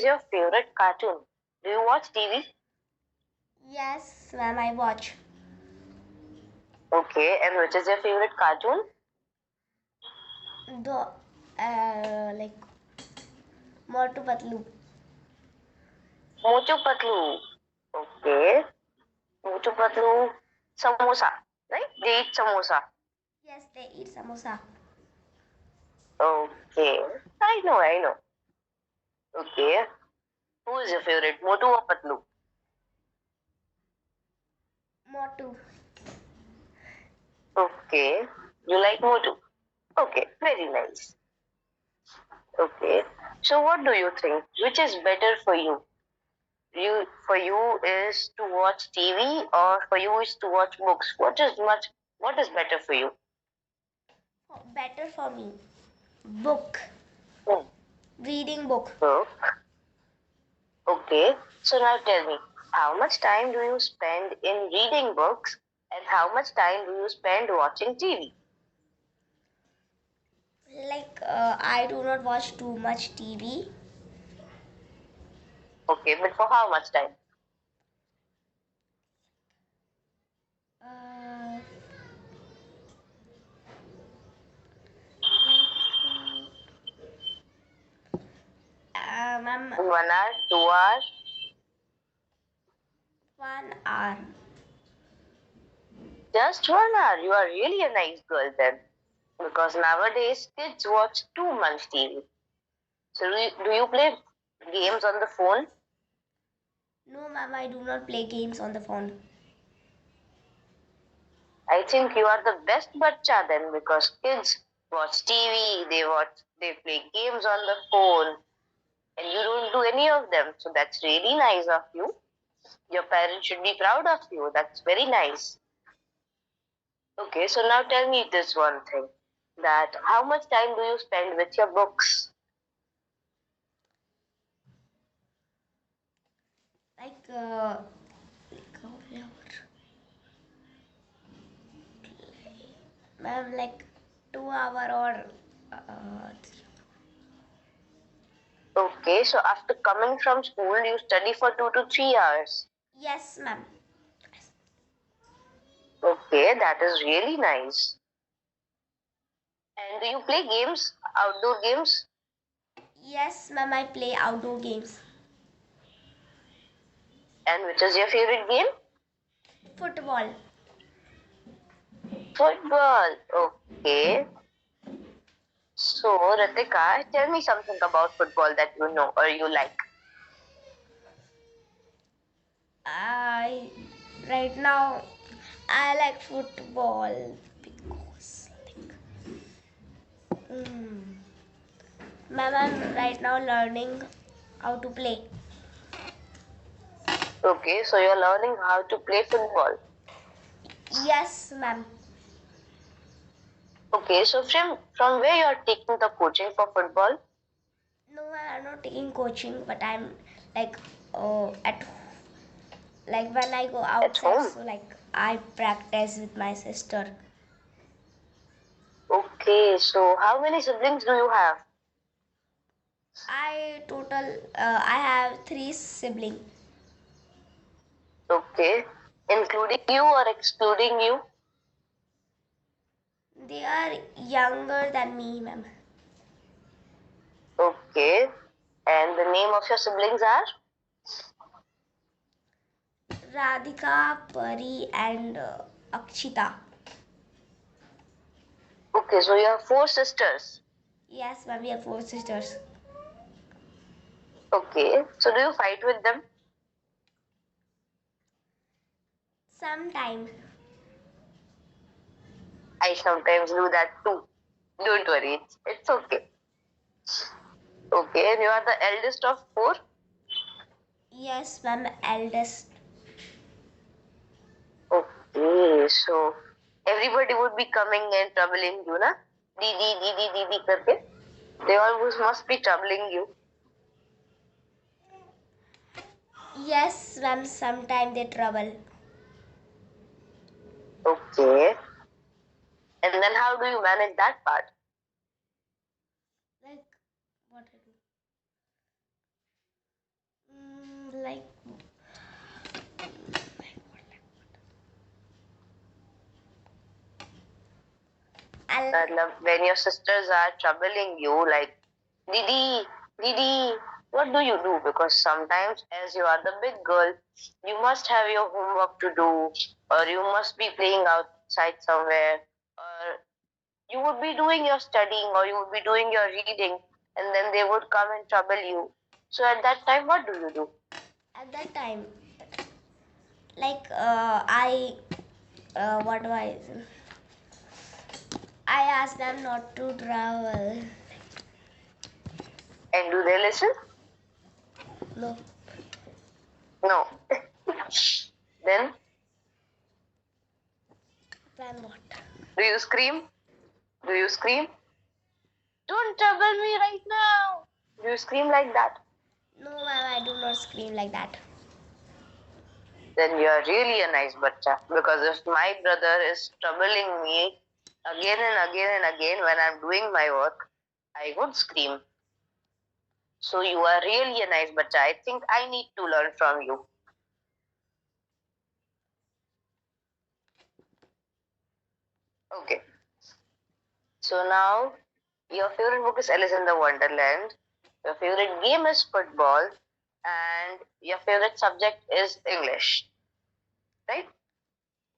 your favorite cartoon? Do you watch TV? Yes, ma'am, I watch. Okay, and which is your favorite cartoon? The like Motu Patlu. Motu Patlu. Okay. Motu Patlu. Samosa. Right? They eat samosa. Yes, they eat samosa. Okay. I know. Okay. Who is your favorite? Motu or Patlu? Motu. Okay. You like Motu? Okay. Very nice. Okay. So what do you think? Which is better for you? For you is to watch TV or for you is to watch books? What is better for you? Better for me. Book. Hmm. Reading book. Book. Okay. So now tell me, how much time do you spend in reading books and how much time do you spend watching TV? I do not watch too much TV. Okay, but for how much time? Uh, Ma'am, 1 hour, 2 hours? 1 hour. Just 1 hour. You are really a nice girl then. Because nowadays kids watch too much TV. So do you play games on the phone? No, ma'am, I do not play games on the phone. I think you are the best bacha then because kids watch TV, they play games on the phone, and you don't do any of them. So that's really nice of you. Your parents should be proud of you. That's very nice. Okay, so now tell me this one thing that how much time do you spend with your books? Like, uh, Ma'am, like 2 hour or Okay, so after coming from school, you study for 2 to 3 hours. yes, ma'am. Okay, that is really nice. And do you play games, outdoor games? Yes, ma'am, I play outdoor games. And which is your favorite game? Football. Football. Okay. So, Ritika, tell me something about football that you know or you like. I right now I like football because ma'am, I'm right now learning how to play. Okay, so you're learning how to play football. Yes, ma'am. Okay, so from where you're taking the coaching for football? No, I'm not taking coaching, but I'm like at when I go At outside, home. so I practice with my sister. Okay, so how many siblings do you have? I have 3 siblings. Okay, including you or excluding you? They are younger than me, ma'am. Okay, and the name of your siblings are? Radhika, Pari, and Akshita. Okay, so you have 4 sisters. Yes, ma'am, we have 4 sisters. Okay, so do you fight with them? Sometimes. I sometimes do that too. Don't worry, it's okay. Okay, and you are the eldest of 4? Yes, ma'am, eldest. Okay, so everybody would be coming and troubling you, na? Didi, Didi, Didi करके. They always must be troubling you. Yes, ma'am, sometimes they trouble. Okay. And then how do you manage that part? Like, what I do? when your sisters are troubling you, like, Didi, Didi, what do you do? Because sometimes, as you are the big girl, you must have your homework to do, or you must be playing outside somewhere, or you would be doing your studying, or you would be doing your reading, and then they would come and trouble you. So at that time, what do you do? At that time, like what do I asked them not to travel. And do they listen? No. No. Then, Then what? do you scream? Do you scream? Don't trouble me right now. Do you scream like that? No, ma'am, I do not scream like that. Then you are really a nice bacha. Because if my brother is troubling me again and again and again when I'm doing my work, I would scream. So you are really a nice bacha. I think I need to learn from you. Okay. So now your favorite book is Alice in the Wonderland. Your favorite game is football. And your favorite subject is English. Right?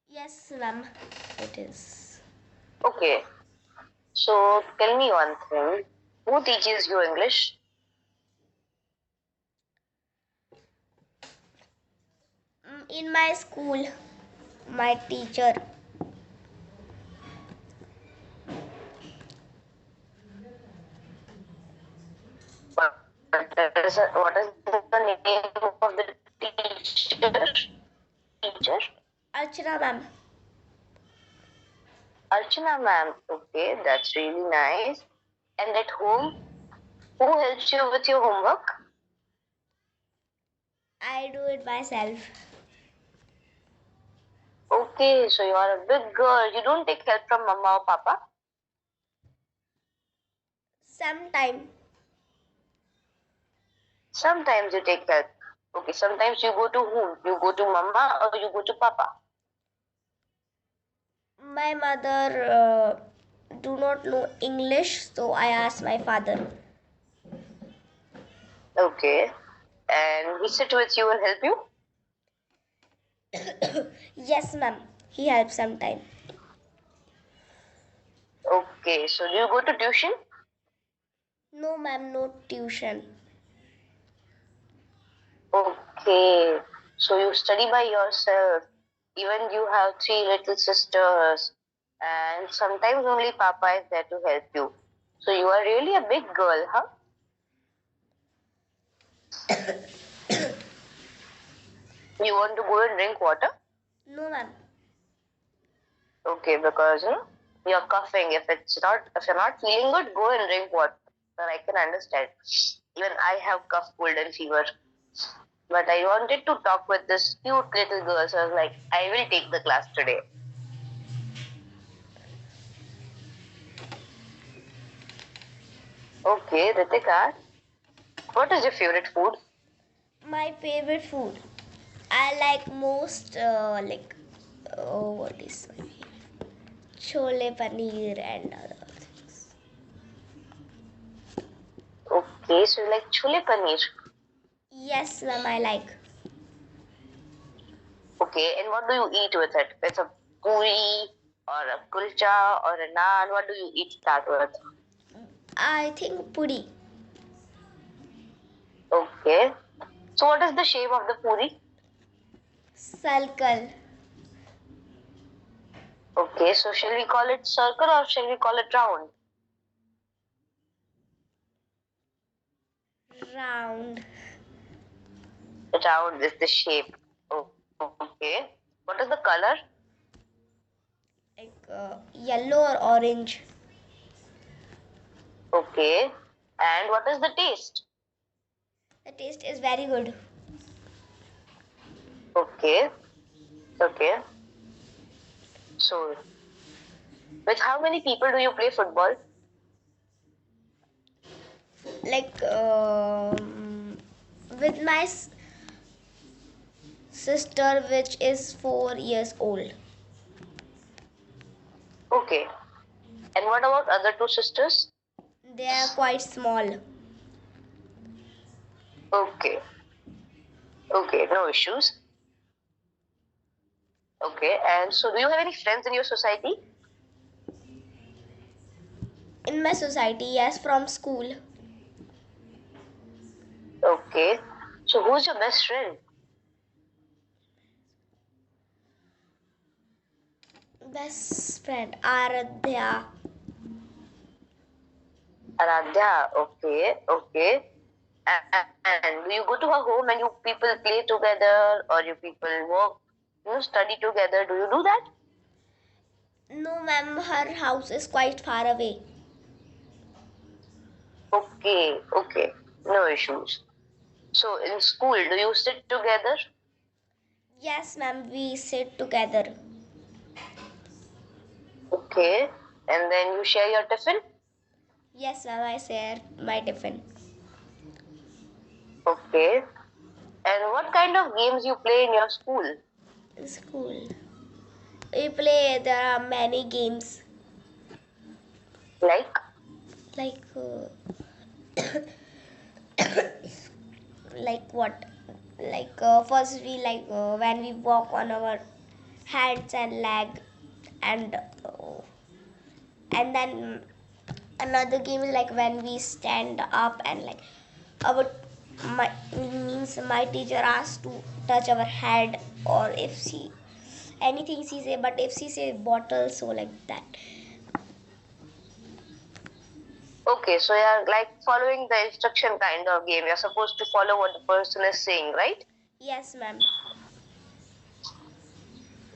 Yes, ma'am, it is. Okay. So tell me one thing. Who teaches you English? In my school, my teacher. What is the name of the teacher? Teacher? Archana, ma'am. Archana ma'am. Okay, that's really nice. And at home, who helps you with your homework? I do it myself. Okay, so you are a big girl. You don't take help from mama or papa? Sometime. Sometimes you take help. Okay, sometimes you go to whom? You go to mama or you go to papa? My mother do not know English, so I ask my father. Okay. And he sit with you and help you? Yes, ma'am. He helps sometime. Okay, so do you go to tuition? No, ma'am, no tuition. Okay, so you study by yourself. Even you have three little sisters, and sometimes only Papa is there to help you. So you are really a big girl, huh? You want to go and drink water? No, ma'am. Okay, because you're coughing. If you're not feeling good, go and drink water. I can understand. Even I have cough, cold, and fever. But I wanted to talk with this cute little girl, so I was like, I will take the class today. Okay, Ritika, what is your favorite food? My favorite food. I like most what is my favorite? Chole paneer and other things. Okay, so you like chole paneer. Yes, ma'am, I like. Okay, and what do you eat with it? It's a puri or a kulcha or a naan. What do you eat that with? I think puri. Okay. So what is the shape of the puri? Circle. Okay, so shall we call it circle or shall we call it round? Round. Round is the shape. Oh, okay. What is the color? Like yellow or orange. Okay. And what is the taste? The taste is very good. Okay. Okay. So, with how many people do you play football? Like with my sister, which is 4 years old. Okay. And what about other two sisters? They are quite small. Okay. Okay, no issues. Okay, and so do you have any friends in your society? In my society, yes, from school. Okay. So who's your best friend? Best friend, Aradhya. Aradhya. Okay, okay. And do you go to her home and you people play together or you people work, study together? Do you do that? No, ma'am, her house is quite far away. Okay, okay. No issues. So in school, do you sit together? Yes, ma'am, we sit together. Okay. And then you share your tiffin? Yes, ma'am, I share my tiffin. Okay. And what kind of games you play in your school? In school, we play, there are many games Like? like like what? Like first we when we walk on our hands and leg, and then another game is like when we stand up and like our my means my teacher asks to touch our head, or if she anything she say, but if she say bottle, so like that. Okay, so you're like following the instruction kind of game. You're supposed to follow what the person is saying, right? Yes, ma'am.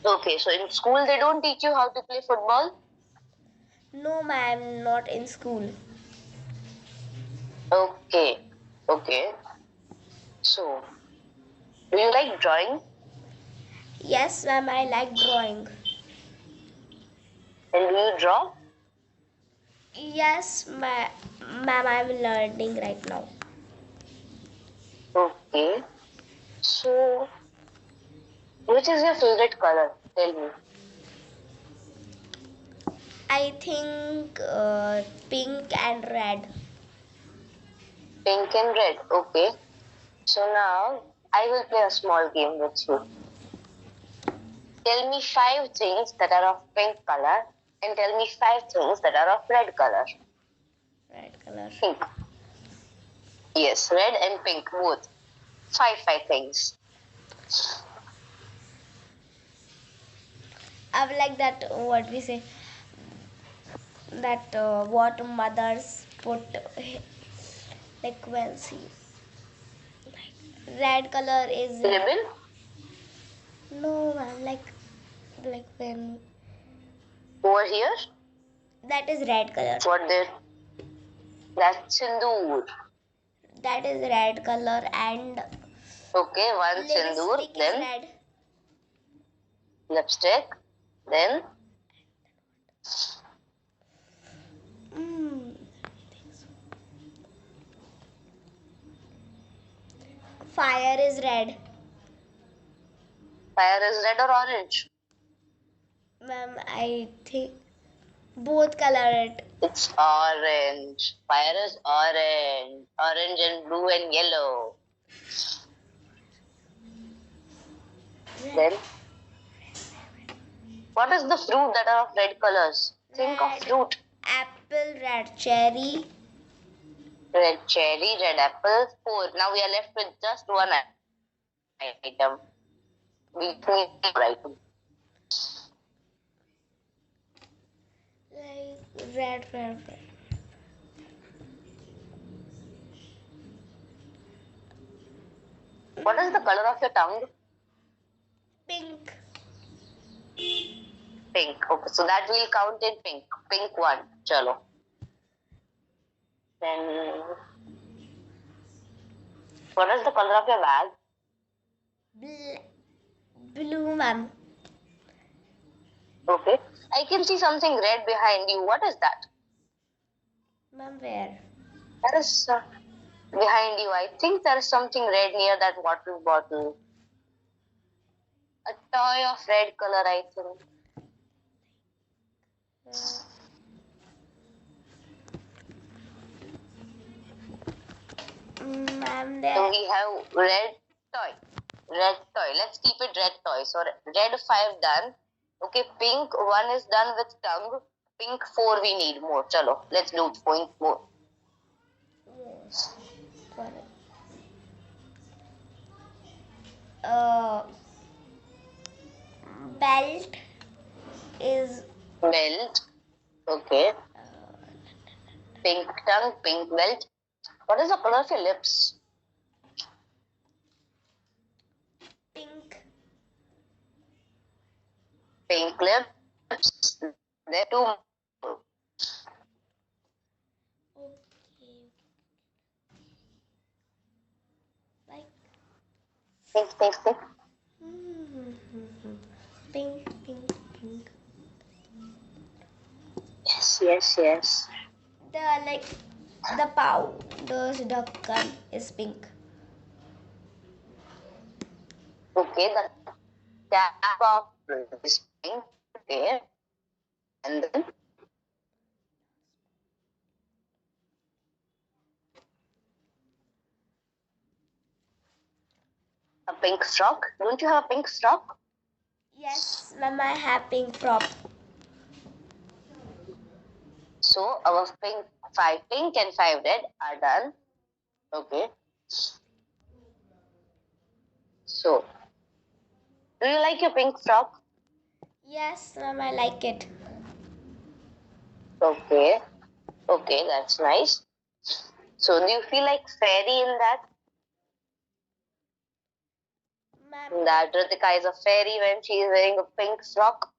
Okay, so in school they don't teach you how to play football? No, ma'am, not in school. Okay, okay. So, do you like drawing? Yes, ma'am, I like drawing. And do you draw? Yes, ma'am, I'm learning right now. Okay. So, which is your favorite color? Tell me. I think pink and red. Pink and red. Okay. So now I will play a small game with you. Tell me five things that are of pink color and tell me five things that are of red color. Red color. Pink. Yes, red and pink both. Five things. I would like that, what we say, that what mothers put like when she red color is Ribbon? no, ma'am, like when Over here? that is red color. What there? That's sindoor. That is red color, and Okay, one sindoor. lipstick is Then red. lipstick. Then Mm. Fire is red. fire is red or orange? Ma'am, I think both color it. It's orange. Fire is orange. Orange and blue and yellow. Then, what is the fruit that are of red colors? Think of Red. fruit. Apple, red cherry. Red cherry, red apple. Four. Now we are left with just one item. We need item. Like red. What is the color of your tongue? Pink. Pink. Okay, so that will count in pink. Pink one. Chalo. Then, what is the color of your bag? Blue, ma'am. Okay. I can see something red behind you. What is that? Ma'am, where? That is behind you. I think there is something red near that water bottle. A toy of red color, I think. Ma'am, So there. we have red toy. Red toy. Let's keep it red toy. So red 5 done. Okay, pink 1 is done with tongue. Pink 4 we need more. Chalo, let's do point more. Correct. Uh, Belt is Belt. Okay. Pink tongue, pink belt. What is the color of your lips? pink. Pink lips. There are 2 more. Okay. Like Pink, pink, pink. pink, pink, pink. Yes, yes, yes. The the gun is pink. Okay, the cap of is pink. Okay. And then a pink frock. Don't you have a pink frock? Yes, ma'am, I have pink prop. So our pink and 5 red are done. Okay. So, do you like your pink frock? Yes, ma'am, I like it. Okay. Okay, that's nice. So, do you feel like fairy in that? Ma'am, That Ritika is a fairy when she is wearing a pink frock?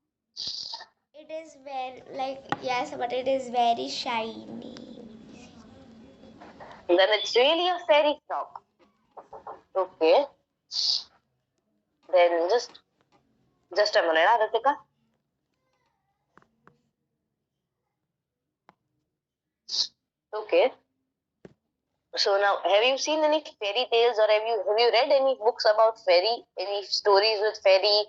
it is very yes, but it is very shiny. Then it's really a fairy frock. Okay. Then just a minute, Ritika. Okay. So now, have you seen any fairy tales, or have you read any books about fairy? Any stories with fairy